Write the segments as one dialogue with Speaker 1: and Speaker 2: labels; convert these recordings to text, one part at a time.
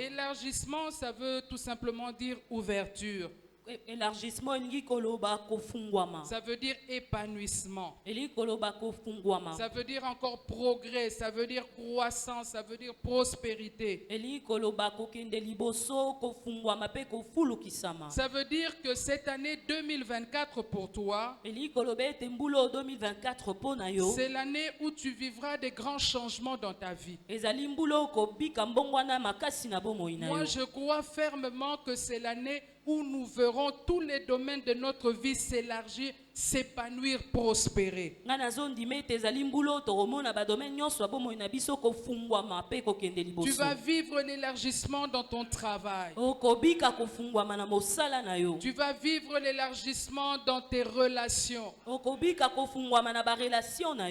Speaker 1: Élargissement, ça veut tout simplement dire ouverture.
Speaker 2: Élargissement elingi koloba kofungwama.
Speaker 1: Ça veut dire épanouissement.
Speaker 2: Elingi koloba kofungwama.
Speaker 1: Ça veut dire encore progrès, ça veut dire croissance, ça veut dire prospérité.
Speaker 2: Elingi koloba kokende liboso kofungwama pe kofulukisama.
Speaker 1: Ça veut dire que cette année 2024 pour toi,
Speaker 2: Elingi koloba ete mbulo 2024 pona yo.
Speaker 1: c'est l'année où tu vivras des grands changements dans ta vie.
Speaker 2: Ezali mbulo kobika mbongwana makasi na bomoi na yo.
Speaker 1: Moi, je crois fermement que c'est l'année où nous verrons tous les domaines de notre vie s'élargir, s'épanouir, prospérer.
Speaker 2: Tu vas
Speaker 1: vivre l'élargissement dans ton travail. Tu vas vivre l'élargissement dans tes relations.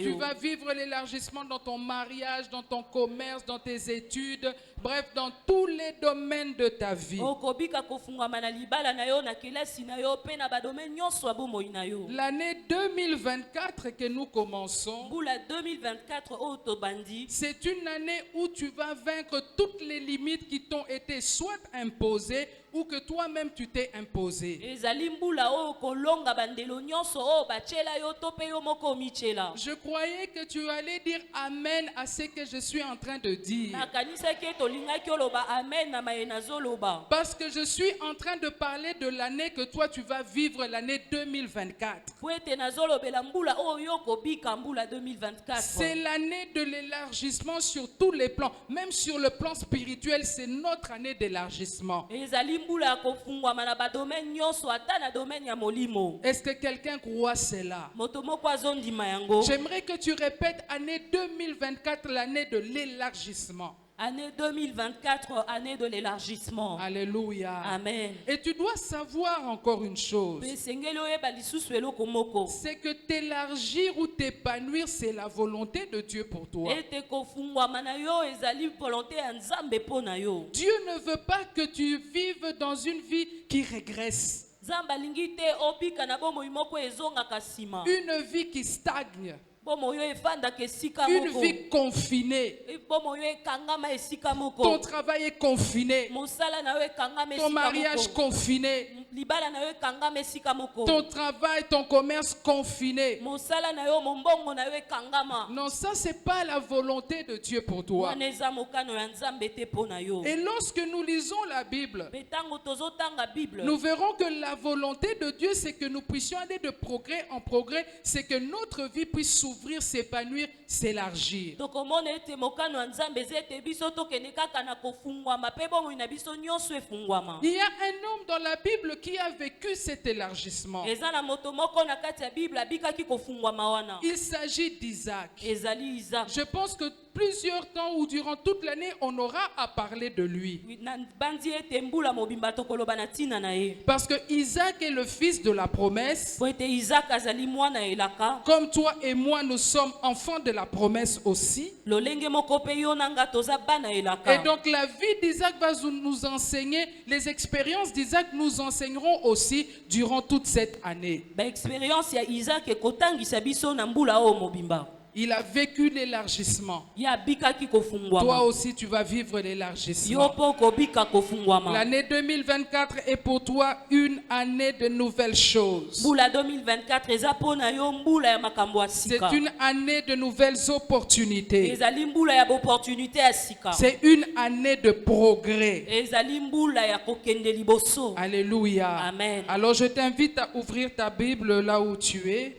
Speaker 1: Tu vas vivre l'élargissement dans ton mariage, dans ton commerce, dans tes études, bref, dans tous les domaines de ta vie. L'année 2024 que nous commençons, c'est une année où tu vas vaincre toutes les limites qui t'ont été soit imposées ou que toi-même tu t'es imposé. Je croyais que tu allais dire Amen à ce que je suis en train de dire. Parce que je suis en train de parler de l'année que toi tu vas vivre, l'année 2024. C'est l'année de l'élargissement sur tous les plans. Même sur le plan spirituel, c'est notre année d'élargissement. Est-ce que quelqu'un croit cela? J'aimerais que tu répètes année 2024, l'année de l'élargissement.
Speaker 2: Année 2024, année de l'élargissement.
Speaker 1: Alléluia.
Speaker 2: Amen.
Speaker 1: Et tu dois savoir encore une chose. C'est que t'élargir ou t'épanouir, c'est la volonté de Dieu pour toi. Dieu ne veut pas que tu vives dans une vie qui régresse. Une vie qui stagne. Une vie confinée. Ton travail est confiné. Ton mariage confiné. Ton travail, ton commerce confiné. Non, ça c'est pas la volonté de Dieu pour toi. Et lorsque nous lisons la Bible, nous verrons que la volonté de Dieu, c'est que nous puissions aller de progrès en progrès, c'est que notre vie puisse s'ouvrir, s'épanouir, s'élargir. Il y a un homme dans la Bible qui a vécu cet élargissement. Il s'agit d'Isaac. Je pense que plusieurs temps ou durant toute l'année, on aura à parler de lui. Parce que Isaac est le fils de la promesse. Comme toi et moi, nous sommes enfants de la promesse aussi. Et donc la vie d'Isaac va nous enseigner, les expériences d'Isaac nous enseigneront aussi durant toute cette année. Il a vécu l'élargissement. Toi aussi, tu vas vivre l'élargissement. L'année 2024 est pour toi une année de nouvelles choses. C'est une année de nouvelles opportunités. C'est une année de progrès. Alléluia.
Speaker 2: Amen.
Speaker 1: Alors je t'invite à ouvrir ta Bible là où tu es.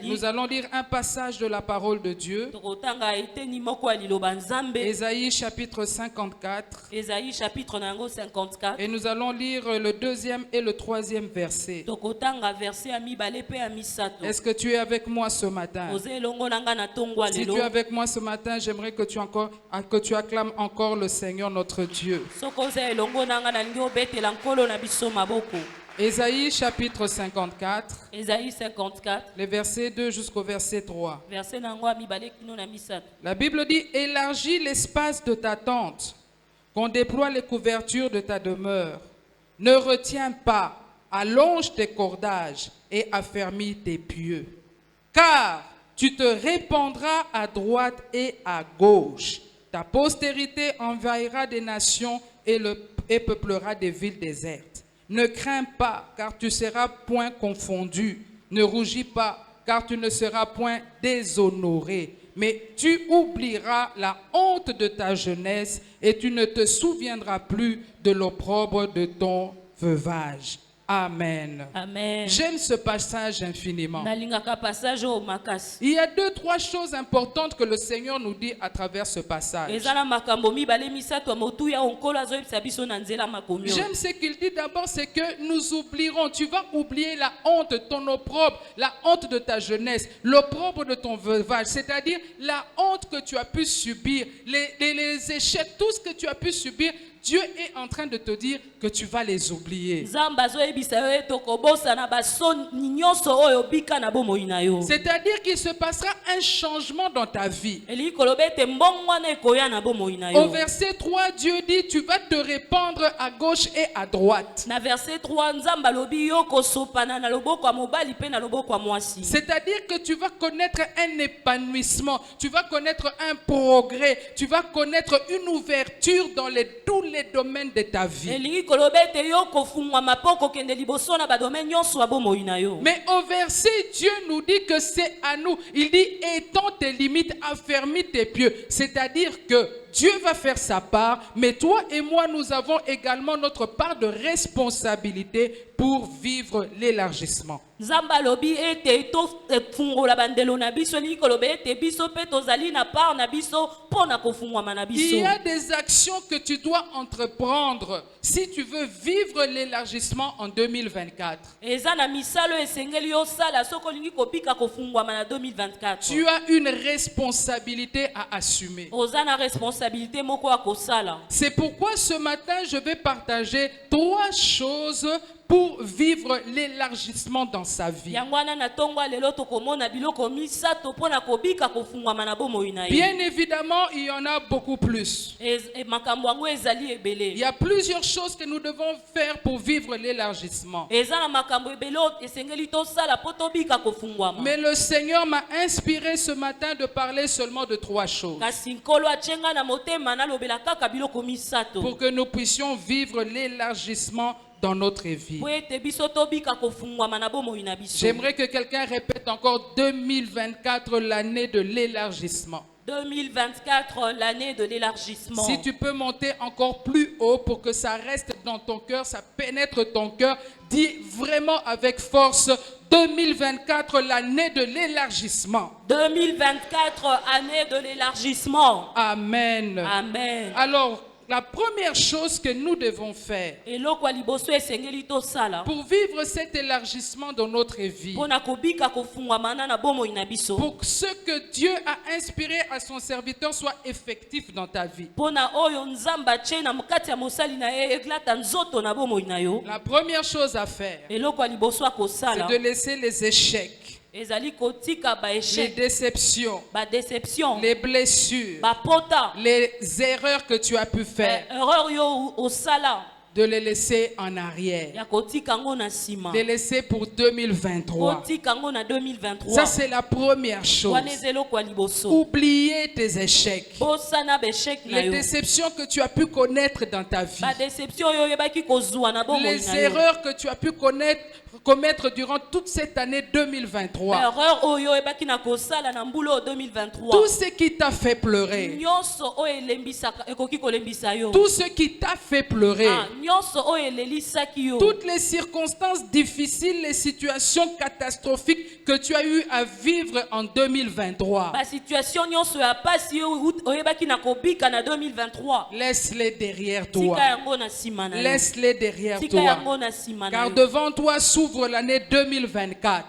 Speaker 1: Nous allons lire un passage de la parole de Dieu. Ésaïe chapitre 54. Et nous allons lire le deuxième et le troisième verset. Est-ce que tu es avec moi ce matin? Si tu es avec moi ce matin, j'aimerais que tu acclames encore le Seigneur notre Dieu. Ésaïe chapitre 54, les versets 2 jusqu'au verset 3. La Bible dit: élargis l'espace de ta tente, qu'on déploie les couvertures de ta demeure. Ne retiens pas, allonge tes cordages et affermis tes pieux. Car tu te répandras à droite et à gauche. Ta postérité envahira des nations et peuplera des villes désertes. Ne crains pas, car tu seras point confondu. Ne rougis pas, car tu ne seras point déshonoré. Mais tu oublieras la honte de ta jeunesse et tu ne te souviendras plus de l'opprobre de ton veuvage. Amen.
Speaker 2: Amen.
Speaker 1: J'aime ce passage infiniment.
Speaker 2: Il
Speaker 1: y a 2-3 choses importantes que le Seigneur nous dit à travers ce passage. J'aime ce qu'il dit d'abord, c'est que nous oublierons. Tu vas oublier la honte, ton opprobre, la honte de ta jeunesse, l'opprobre de ton veuvage, c'est-à-dire la honte que tu as pu subir, les échecs, tout ce que tu as pu subir. Dieu est en train de te dire que tu vas les oublier. C'est-à-dire qu'il se passera un changement dans ta vie. Au verset 3, Dieu dit, tu vas te répandre à gauche et à droite. C'est-à-dire que tu vas connaître un épanouissement, tu vas connaître un progrès, tu vas connaître une ouverture dans tous les domaines de ta vie. Mais au verset, Dieu nous dit que c'est à nous. Il dit, étends tes limites, affermis tes pieds. C'est-à-dire que Dieu va faire sa part, mais toi et moi, nous avons également notre part de responsabilité pour vivre l'élargissement. Il y a des actions que tu dois entreprendre si tu veux vivre l'élargissement en 2024. Tu as une responsabilité à assumer. C'est pourquoi ce matin, je vais partager 3 choses pour vivre l'élargissement dans sa vie. Bien évidemment, il y en a beaucoup plus. Il y a plusieurs choses que nous devons faire pour vivre l'élargissement. Mais le Seigneur m'a inspiré ce matin de parler seulement de 3 choses. Pour que nous puissions vivre l'élargissement dans notre vie. J'aimerais que quelqu'un répète encore 2024, l'année de l'élargissement.
Speaker 2: 2024, l'année de l'élargissement.
Speaker 1: Si tu peux monter encore plus haut pour que ça reste dans ton cœur, ça pénètre ton cœur, dis vraiment avec force 2024, l'année de l'élargissement.
Speaker 2: 2024, année de l'élargissement.
Speaker 1: Amen.
Speaker 2: Amen.
Speaker 1: Alors, la première chose que nous devons faire pour vivre cet élargissement dans notre vie, pour que ce que Dieu a inspiré à son serviteur soit effectif dans ta vie. La première chose à faire, c'est de laisser les échecs, les déceptions, les blessures, les erreurs que tu as pu faire, de les laisser en arrière, de les laisser pour 2023. Ça, c'est la première chose. Oublier tes échecs, les déceptions que tu as pu connaître dans ta vie, les erreurs que tu as pu commettre durant toute cette année 2023. Tout ce qui t'a fait pleurer, tout ce qui t'a fait pleurer, toutes les circonstances difficiles, les situations catastrophiques que tu as eu à vivre en 2023, laisse-les derrière toi. Laisse-les derrière toi. Car devant toi s'ouvre l'année 2024.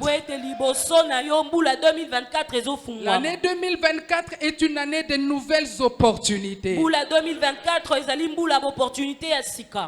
Speaker 1: L'année 2024 est une année de nouvelles opportunités.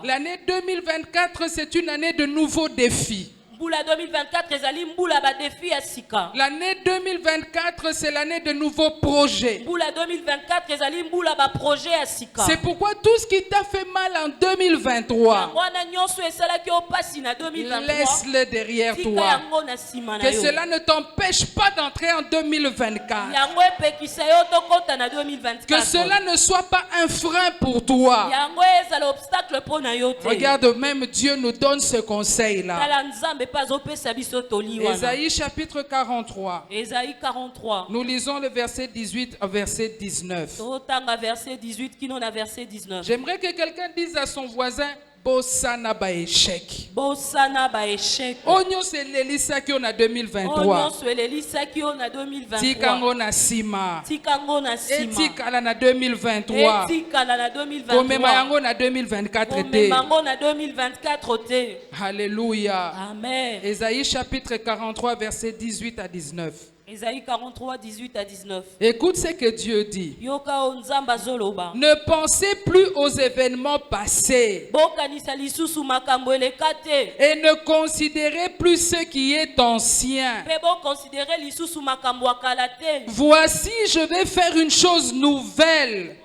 Speaker 1: L'année 2024, c'est une année de nouveaux défis.
Speaker 2: Mbula 2024 ezali mbula ba défi ya sika.
Speaker 1: L'année 2024 c'est l'année de nouveaux projets.
Speaker 2: Mbula 2024 ezali mbula ba projet ya sika.
Speaker 1: C'est pourquoi tout ce qui t'a fait mal en 2023,
Speaker 2: Wana nyonso esalaki opasi na 2023.
Speaker 1: laisse-le derrière
Speaker 2: Tika
Speaker 1: toi.
Speaker 2: yango na sima na
Speaker 1: Que
Speaker 2: yo.
Speaker 1: cela ne t'empêche pas d'entrer en 2024.
Speaker 2: Yango epekisa yo tokota na 2024.
Speaker 1: Que cela ne soit pas un frein pour toi.
Speaker 2: Yango ezala obstacle po na yo te.
Speaker 1: Regarde, même Dieu nous donne ce conseil-là.
Speaker 2: Tala nzambe pa azopesa biso toli wana.
Speaker 1: Ésaïe chapitre 43.
Speaker 2: Ésaïe 43.
Speaker 1: Nous lisons le verset 18 au verset 19.
Speaker 2: Totanga verset 18 kino na verset 19.
Speaker 1: J'aimerais que quelqu'un dise à son voisin, Bossana ba échec.
Speaker 2: Bosana ba échec.
Speaker 1: Onyo c'est l'Elisa qui on a 2023.
Speaker 2: Onyo swelelisa ki on a 2023.
Speaker 1: Tikango na sima.
Speaker 2: Tikango na sima.
Speaker 1: Etikala na 2023.
Speaker 2: Etikala na 2023.
Speaker 1: Komema yango na 2024 te.
Speaker 2: Komema na 2024 te.
Speaker 1: Alléluia.
Speaker 2: Amen.
Speaker 1: Ésaïe chapitre 43 verset 18 à 19.
Speaker 2: Ésaïe 43, 18 à 19.
Speaker 1: Écoute ce que Dieu dit.
Speaker 2: Yoka onzamba zoloba.
Speaker 1: Ne pensez plus aux événements passés
Speaker 2: Bokanisa lisusu makambo elekate.
Speaker 1: et ne considérez plus ce qui est ancien.
Speaker 2: Pe bo considérer lisusu makambo akalate.
Speaker 1: Voici, je vais faire une chose nouvelle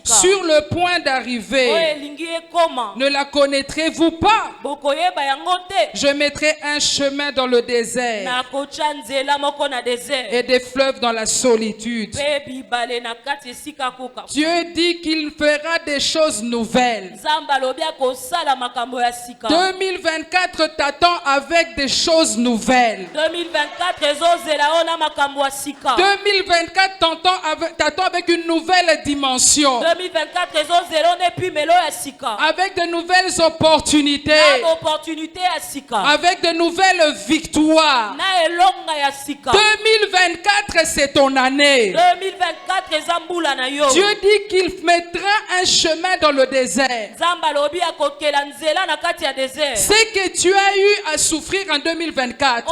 Speaker 1: sur le point d'arriver. Ne la connaîtrez-vous pas? Je mettrai un chemin dans le désert et des fleuves dans la solitude. Dieu dit qu'il fera des choses nouvelles. 2024 t'attend avec des choses nouvelles. 2024 t'attend avec une nouvelle dimension.
Speaker 2: 2024
Speaker 1: avec de nouvelles opportunités. Avec de nouvelles victoires. 2024 c'est ton année. Dieu dit qu'il mettra un chemin dans le désert. Ce que tu as eu à souffrir en 2024,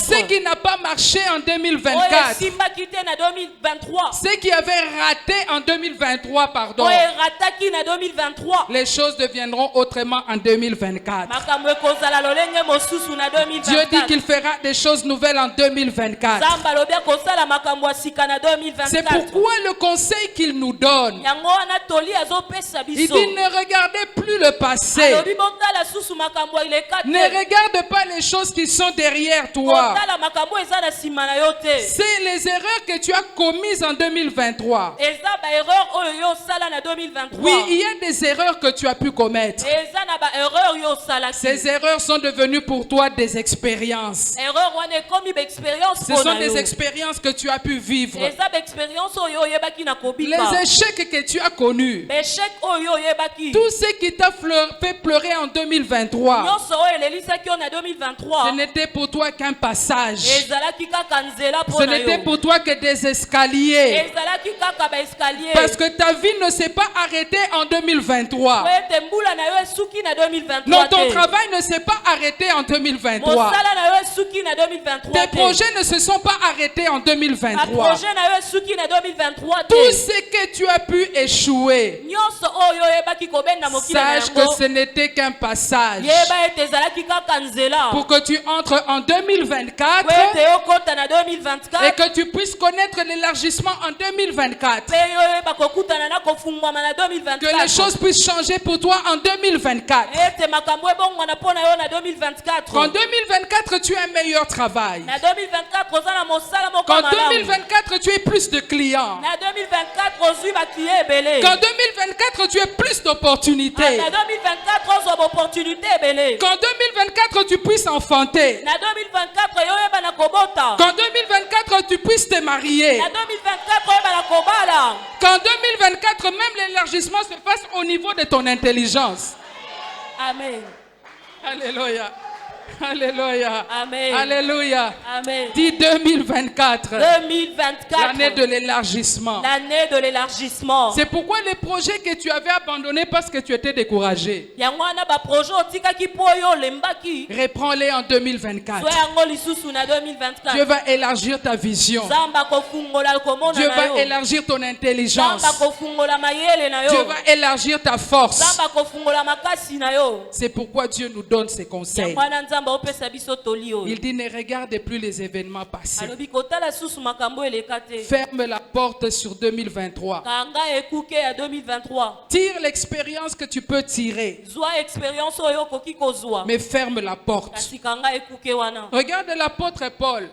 Speaker 1: ce qui n'a pas marché en 2024, ce qui avait raté en 2023, pardon, les choses deviendront autrement en 2024. Dieu dit qu'il fera des choses nouvelles en 2024. C'est pourquoi le conseil qu'il nous donne, il dit ne regardez plus le passé. Ne regarde pas les choses qui sont derrière toi. C'est les erreurs que tu as commises en 2023. Oui, il y a des erreurs que tu as pu commettre. Ces erreurs sont devenues pour toi des expériences. Ce sont des expériences que tu as pu vivre. Les échecs que tu as connus, tout ce qui t'a fait pleurer en 2023, ce n'était pour toi qu'un passage. Ce n'était pour toi que des escaliers. Parce que ta vie ne s'est pas arrêtée en 2023. Non, ton travail ne s'est pas arrêté en 2023. Tes projets ne se sont pas arrêtés en 2023. Tout ce que tu as pu échouer, sache que ce n'était qu'un passage pour que tu entres en 2024 et que tu puisses connaître l'élargissement en 2024. Que les choses puissent changer pour toi en 2024. Qu'en 2024 tu aies un meilleur travail. Qu'en 2024 tu aies plus de clients. Qu'en 2024 tu aies plus d'opportunités. Qu'en 2024 tu puisses enfanter. Qu'en 2024 tu puisses te marier. Qu'en 2024 même l'élargissement se fasse au niveau de ton intelligence.
Speaker 2: Amen.
Speaker 1: Alléluia. Alléluia.
Speaker 2: Amen.
Speaker 1: Alléluia.
Speaker 2: Amen.
Speaker 1: Dis 2024.
Speaker 2: 2024.
Speaker 1: L'année de l'élargissement.
Speaker 2: L'année de l'élargissement.
Speaker 1: C'est pourquoi les projets que tu avais abandonnés parce que tu étais découragé. Reprends-les en 2024. Dieu va élargir ta vision. Dieu va élargir ton intelligence. Dieu va élargir ta force. C'est pourquoi Dieu nous donne ses conseils. Il dit ne regarde plus les événements passés. Ferme la porte sur 2023. Tire l'expérience que tu peux tirer. Mais ferme la porte. Regarde l'apôtre Paul.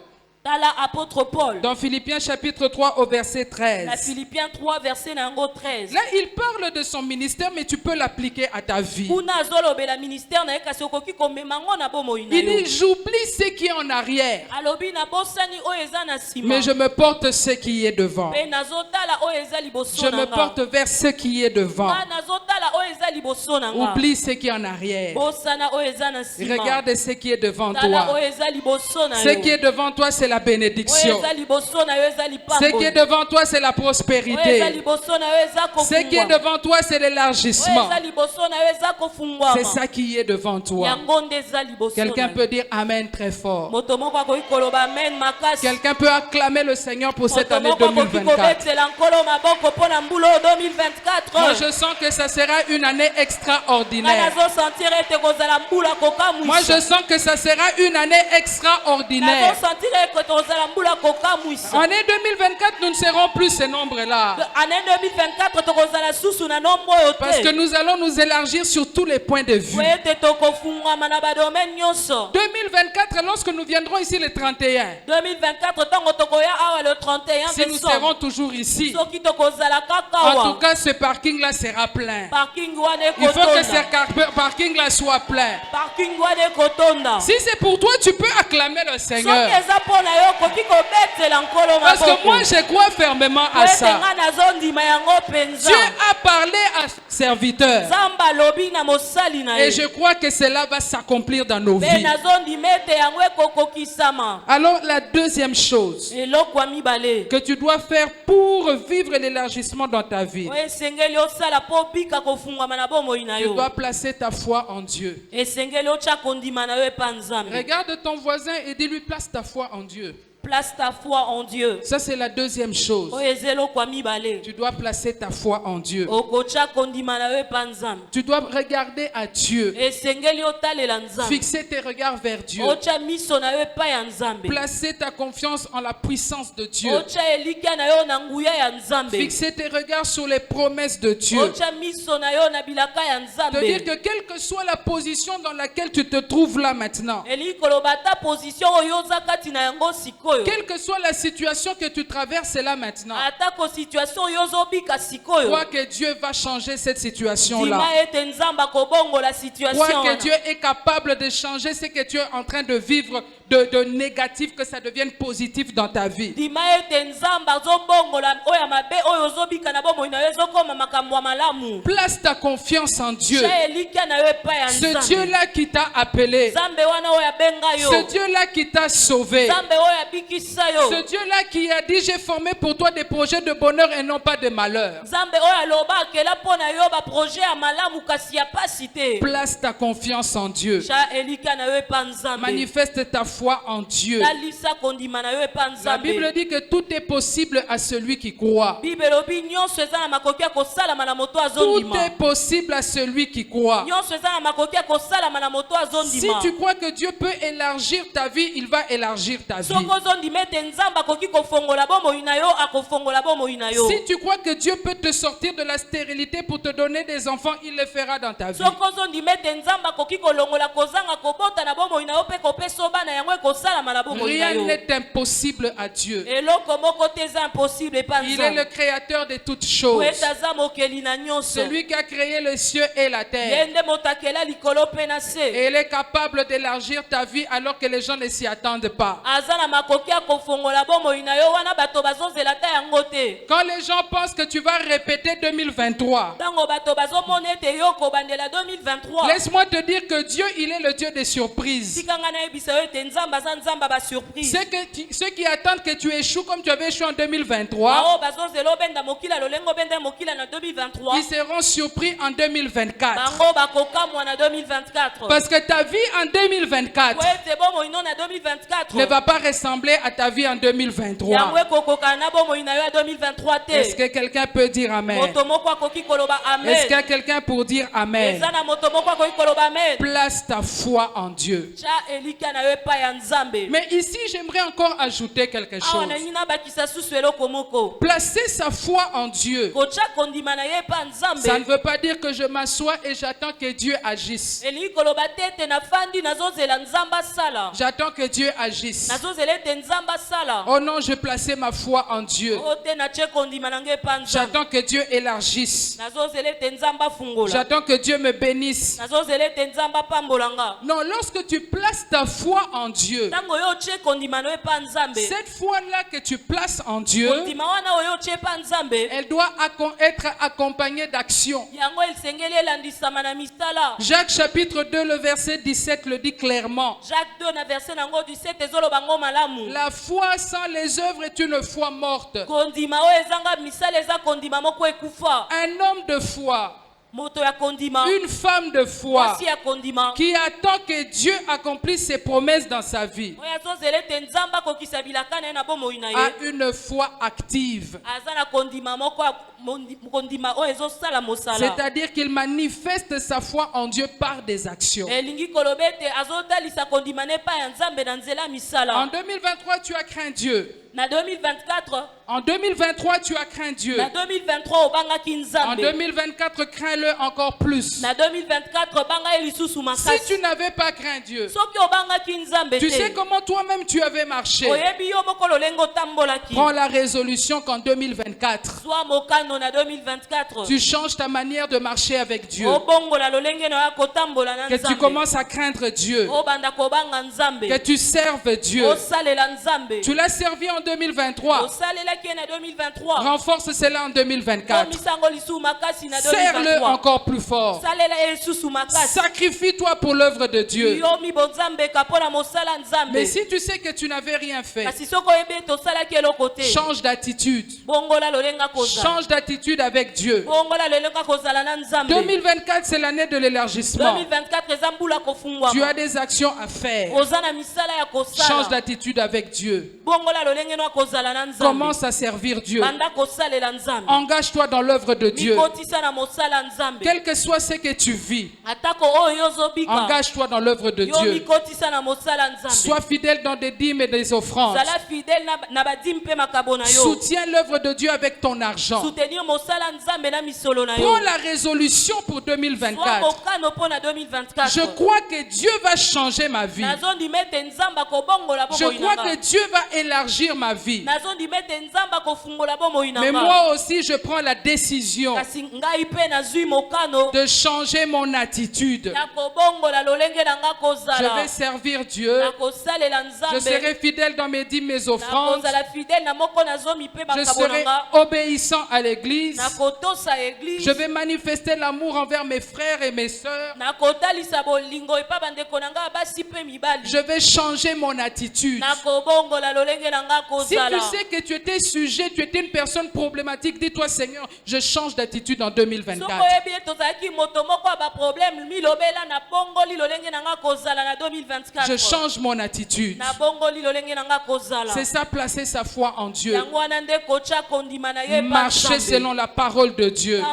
Speaker 1: Dans Philippiens chapitre 3 au verset 13. Là, il parle de son ministère, mais tu peux l'appliquer à ta vie. Il dit, j'oublie ce qui est en arrière, mais je me porte ce qui est devant. Je me porte vers ce qui est devant. Oublie ce qui est en arrière. Regarde ce qui est devant toi. Ce qui est devant toi, c'est la bénédiction. Ce qui est devant toi, c'est la prospérité. Ce qui est devant toi, c'est l'élargissement. C'est ça qui est devant toi. Quelqu'un peut dire Amen très fort. Quelqu'un peut acclamer le Seigneur pour cette année 2024. Moi, je sens que ça sera une année extraordinaire. Moi, je sens que ça sera une année extraordinaire. En année 2024, nous ne serons plus ces nombres-là. Parce que nous allons nous élargir sur tous les points de vue. 2024, lorsque nous viendrons ici le 31, si nous serons toujours ici, en tout cas, ce parking-là sera plein. Il faut que ce parking-là soit plein. Si c'est pour toi, tu peux acclamer le Seigneur. Parce que moi, je crois fermement à ça. Dieu a parlé à son serviteur. Et je crois que cela va s'accomplir dans nos vies. Alors, la deuxième chose que tu dois faire pour vivre l'élargissement dans ta vie, tu dois placer ta foi en Dieu. Regarde ton voisin et dis-lui, place ta foi en Dieu.
Speaker 2: Place ta foi en Dieu.
Speaker 1: Ça, c'est la deuxième chose. Tu dois placer ta foi en Dieu. Tu dois regarder à Dieu. Fixer tes regards vers Dieu. Placer ta confiance en la puissance de Dieu. Fixer tes regards sur les promesses de Dieu. Te dire que quelle que soit la position dans laquelle tu te trouves là maintenant, quelle que soit la situation que tu traverses là maintenant, crois que Dieu va changer cette situation-là. Crois que Dieu est capable de changer ce que tu es en train de vivre de négatif, que ça devienne positif dans ta vie. Place ta confiance en Dieu. Ce Dieu-là qui t'a appelé. Ce Dieu-là qui t'a sauvé. Ce Dieu-là qui a dit, j'ai formé pour toi des projets de bonheur et non pas de malheur. Place ta confiance en Dieu. Manifeste ta foi en Dieu. La Bible dit que tout est possible à celui qui croit. Tout est possible à celui qui croit. Si tu crois que Dieu peut élargir ta vie, il va élargir ta vie. Si tu crois que Dieu peut te sortir de la stérilité pour te donner des enfants, il le fera dans ta vie. Rien n'est impossible à Dieu. Il est le créateur de toutes choses. C'est lui qui a créé les cieux et la terre. Et il est capable d'élargir ta vie alors que les gens ne s'y attendent pas. Quand les gens pensent que tu vas répéter 2023, laisse-moi te dire que Dieu, il est le Dieu des surprises. Ceux qui attendent que tu échoues comme tu avais échoué en 2023, ils seront surpris en 2024. Parce que ta vie en 2024 ne va pas ressembler à ta vie en 2023. Est-ce que quelqu'un peut dire Amen? Est-ce qu'il y a quelqu'un pour dire Amen? Place ta foi en Dieu. Mais ici, j'aimerais encore ajouter quelque chose. Placer sa foi en Dieu, ça ne veut pas dire que je m'assois et j'attends que Dieu agisse. J'attends que Dieu agisse. Oh non, je plaçais ma foi en Dieu. J'attends que Dieu élargisse. J'attends que Dieu me bénisse. Non, lorsque tu places ta foi en Dieu, cette foi-là que tu places en Dieu, elle doit être accompagnée d'action. Jacques chapitre 2, le verset 17 le dit clairement. La foi sans les œuvres est une foi morte. Un homme de foi, une femme de foi qui attend que Dieu accomplisse ses promesses dans sa vie a une foi active. C'est-à-dire qu'il manifeste sa foi en Dieu par des actions. En 2023, tu as craint Dieu. En 2023, tu as craint Dieu. En 2024, crains-le encore plus. Si tu n'avais pas craint Dieu, tu sais comment toi-même tu avais marché. Prends la résolution qu'en 2024, tu changes ta manière de marcher avec Dieu. Que tu commences à craindre Dieu. Que tu serves Dieu. Tu l'as servi en 2023. Renforce cela en 2024. Serre-le encore plus fort. Sacrifie-toi pour l'œuvre de Dieu. Mais si tu sais que tu n'avais rien fait, change d'attitude. Change d'attitude avec Dieu. 2024, c'est l'année de l'élargissement. Tu as des actions à faire. Change d'attitude avec Dieu. Commence à servir Dieu. Engage-toi dans l'œuvre de Dieu. Quel que soit ce que tu vis, engage-toi dans l'œuvre de Dieu. Sois fidèle dans des dîmes et des offrandes. Soutiens l'œuvre de Dieu avec ton argent. Prends la résolution pour 2024. Je crois que Dieu va changer ma vie. Je crois que Dieu va élargir ma vie. Mais moi aussi, je prends la décision de changer mon attitude. Je vais servir Dieu. Je serai fidèle dans mes dîmes, mes offrandes. Je serai obéissant à l'église. Je vais manifester l'amour envers mes frères et mes sœurs. Je vais changer mon attitude. Si tu sais que tu étais sujet, tu étais une personne problématique, dis-toi Seigneur, je change d'attitude en 2024. Je change mon attitude. C'est ça, placer sa foi en Dieu. Marcher selon la parole de Dieu.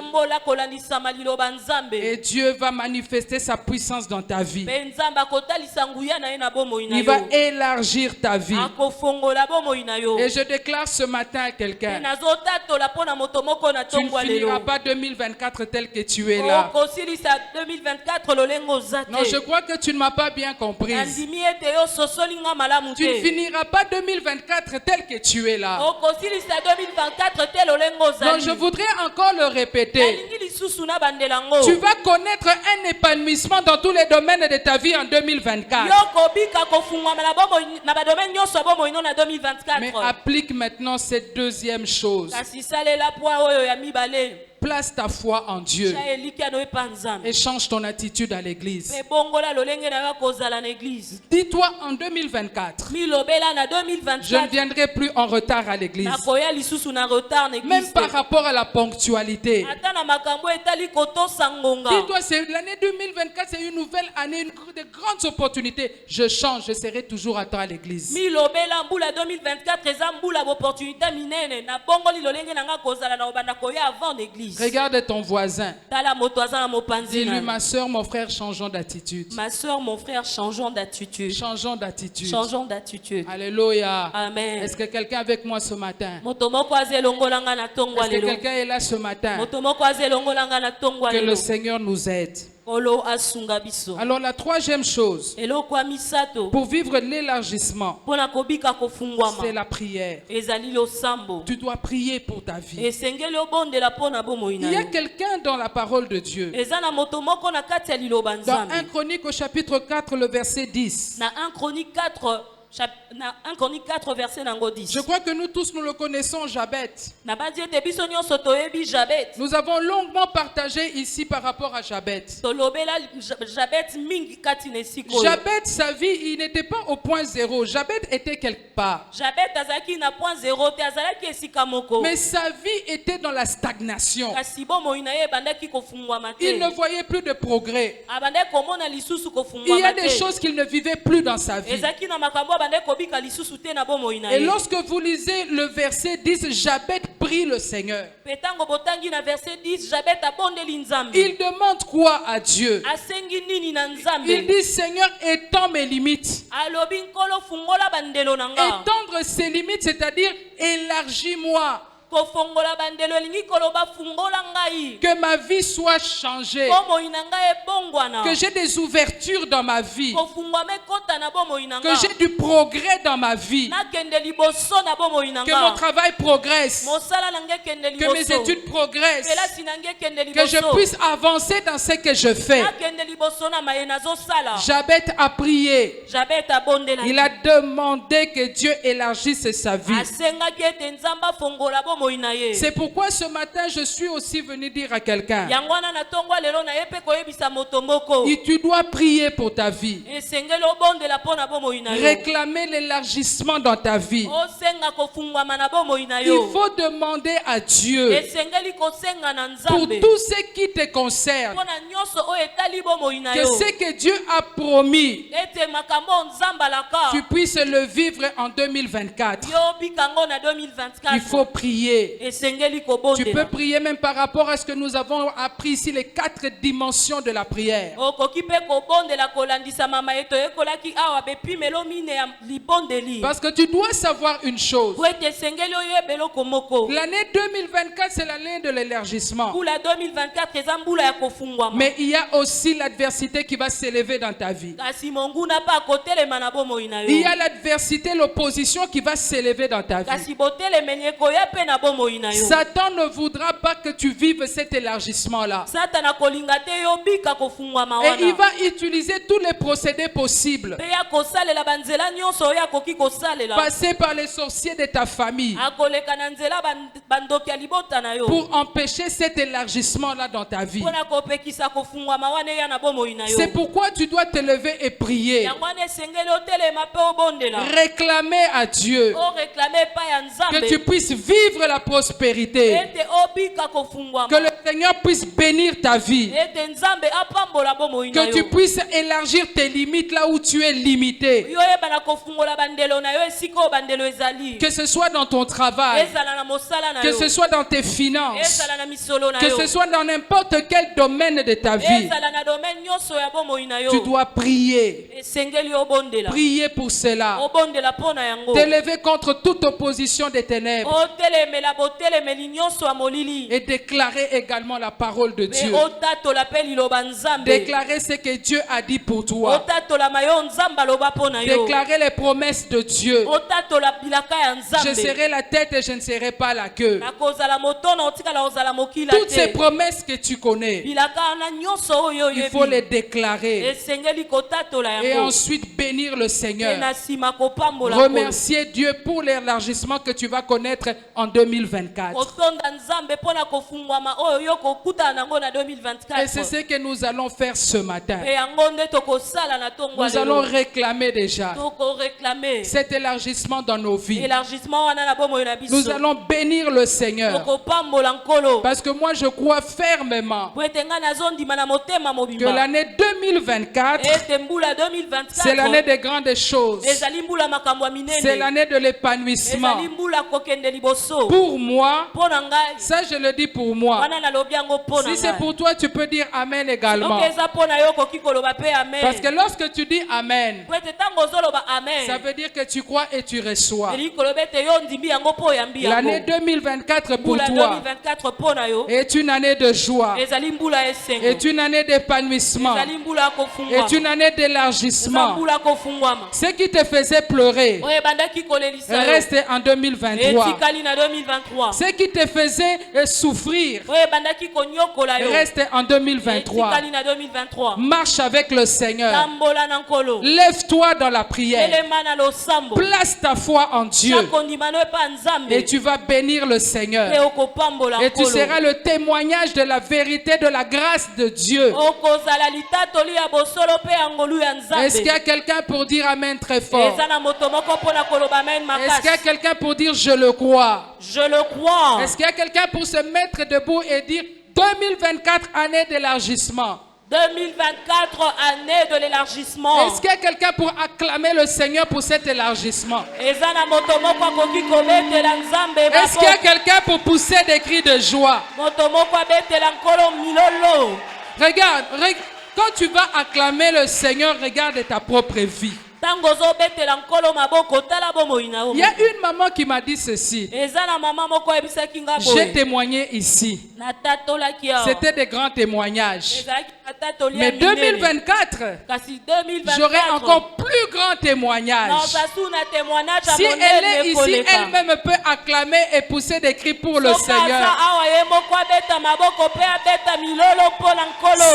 Speaker 1: Et Dieu va manifester sa puissance dans ta vie. Il va élargir ta vie. Et je déclare ce matin à quelqu'un, tu ne finiras pas 2024 tel que tu es là. Non, je crois que tu ne m'as pas bien compris. Tu ne finiras pas 2024 tel que tu es là. Non, je voudrais encore le répéter. Tu vas connaître un épanouissement dans tous les domaines de ta vie en 2024. Mais applique maintenant cette deuxième chose. Place ta foi en Dieu et change ton attitude à l'église. Dis-toi en 2024, je ne viendrai plus en retard à l'église. Même par rapport à la ponctualité. Dis-toi, l'année 2024, c'est une nouvelle année, de grandes opportunités. Je change, je serai toujours à temps à l'église. Regarde ton voisin. Dis-lui, ma soeur, mon frère, changeons d'attitude.
Speaker 2: Ma soeur, mon frère, changeons d'attitude.
Speaker 1: Changeons d'attitude.
Speaker 2: Changeons d'attitude.
Speaker 1: Alléluia.
Speaker 2: Amen.
Speaker 1: Est-ce que quelqu'un est avec moi ce matin? Est-ce que quelqu'un est là ce matin? Que le Seigneur nous aide. Alors la troisième chose, pour vivre l'élargissement, c'est la prière. Tu dois prier pour ta vie. Il y a quelqu'un dans la parole de Dieu. Dans 1 Chronique au chapitre 4, le verset 10.
Speaker 2: 1 Chronique 4, verset 10.
Speaker 1: Je crois que nous tous nous le connaissons, Jabet. Nous avons longuement partagé ici par rapport à Jabet. Jabet, sa vie, il n'était pas au point zéro. Jabet était quelque part. Mais sa vie était dans la stagnation. Il ne voyait plus de progrès. Il y a des choses qu'il ne vivait plus dans sa vie. Et lorsque vous lisez le verset 10, Jabet prie le Seigneur. Il demande quoi à Dieu? Il dit, Seigneur, étends mes limites. Étendre ses limites, c'est-à-dire élargis-moi. Que ma vie soit changée. Que j'ai des ouvertures dans ma vie. Que j'ai du progrès dans ma vie. Que mon travail progresse. Que mes études progressent. Que je puisse avancer dans ce que je fais. Jabet a prié. Il a demandé que Dieu élargisse sa vie. C'est pourquoi ce matin je suis aussi venu dire à quelqu'un, tu dois prier pour ta vie. Réclamer l'élargissement dans ta vie. Il faut demander à Dieu pour tout ce qui te concerne, que ce que Dieu a promis, tu puisses le vivre en 2024. Il faut prier. Tu peux prier même par rapport à ce que nous avons appris ici, les 4 dimensions de la prière. Parce que tu dois savoir une chose. L'année 2024, c'est l'année de l'élargissement. Mais il y a aussi l'adversité qui va s'élever dans ta vie. Il y a l'adversité, l'opposition qui va s'élever dans ta vie. Satan ne voudra pas que tu vives cet élargissement-là. Et il va utiliser tous les procédés possibles. Passer par les sorciers de ta famille. Pour empêcher cet élargissement-là dans ta vie. C'est pourquoi tu dois te lever et prier. Réclamer à Dieu que tu puisses vivre la prospérité. Que le Seigneur puisse bénir ta vie. Que tu puisses élargir tes limites là où tu es limité. Que ce soit dans ton travail, que ce soit dans tes finances, que ce soit dans n'importe quel domaine de ta vie, tu dois prier. Prier pour cela. T'élever contre toute opposition des ténèbres. Et déclarer également la parole de Dieu. Déclarer ce que Dieu a dit pour toi. Déclarer les promesses de Dieu. Je serai la tête et je ne serai pas la queue. Toutes ces promesses que tu connais, il faut les déclarer. Et ensuite bénir le Seigneur. Remercier Dieu pour l'élargissement que tu vas connaître en 2024. Et c'est ce que nous allons faire ce matin. Nous allons réclamer déjà cet élargissement dans nos vies. Nous allons bénir le Seigneur. Parce que moi je crois fermement que l'année 2024 c'est l'année des grandes choses. C'est l'année de l'épanouissement. Pour moi, ça je le dis pour moi. Si c'est pour toi, tu peux dire Amen également. Parce que lorsque tu dis Amen, ça veut dire que tu crois et tu reçois. L'année 2024 pour toi est une année de joie, est une année d'épanouissement, est une année d'élargissement. Ce qui te faisait pleurer reste en 2023. Ce qui te faisait souffrir reste en 2023. Marche avec le Seigneur. Lève-toi dans la prière. Place ta foi en Dieu. Et tu vas bénir le Seigneur. Et tu seras le témoignage de la vérité, de la grâce de Dieu. Est-ce qu'il y a quelqu'un pour dire Amen très fort? Est-ce qu'il y a quelqu'un pour dire je le crois?
Speaker 2: Je le crois.
Speaker 1: Est-ce qu'il y a quelqu'un pour se mettre debout et dire 2024 année d'élargissement?
Speaker 2: 2024 année de l'élargissement.
Speaker 1: Est-ce qu'il y a quelqu'un pour acclamer le Seigneur pour cet élargissement?
Speaker 2: Est-ce
Speaker 1: qu'il y a quelqu'un pour pousser des cris de joie? Regarde, quand tu vas acclamer le Seigneur, regarde ta propre vie. Il y a une maman qui m'a dit ceci. J'ai témoigné ici. C'était des grands témoignages. Mais 2024, j'aurai encore plus grand témoignage. Si elle est ici, elle-même peut acclamer et pousser des cris pour le Seigneur.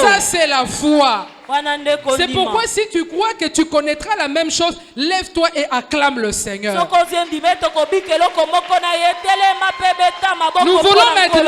Speaker 1: Ça, c'est la foi. C'est pourquoi si tu crois que tu connaîtras la même chose, lève-toi et acclame le Seigneur. Nous voulons maintenant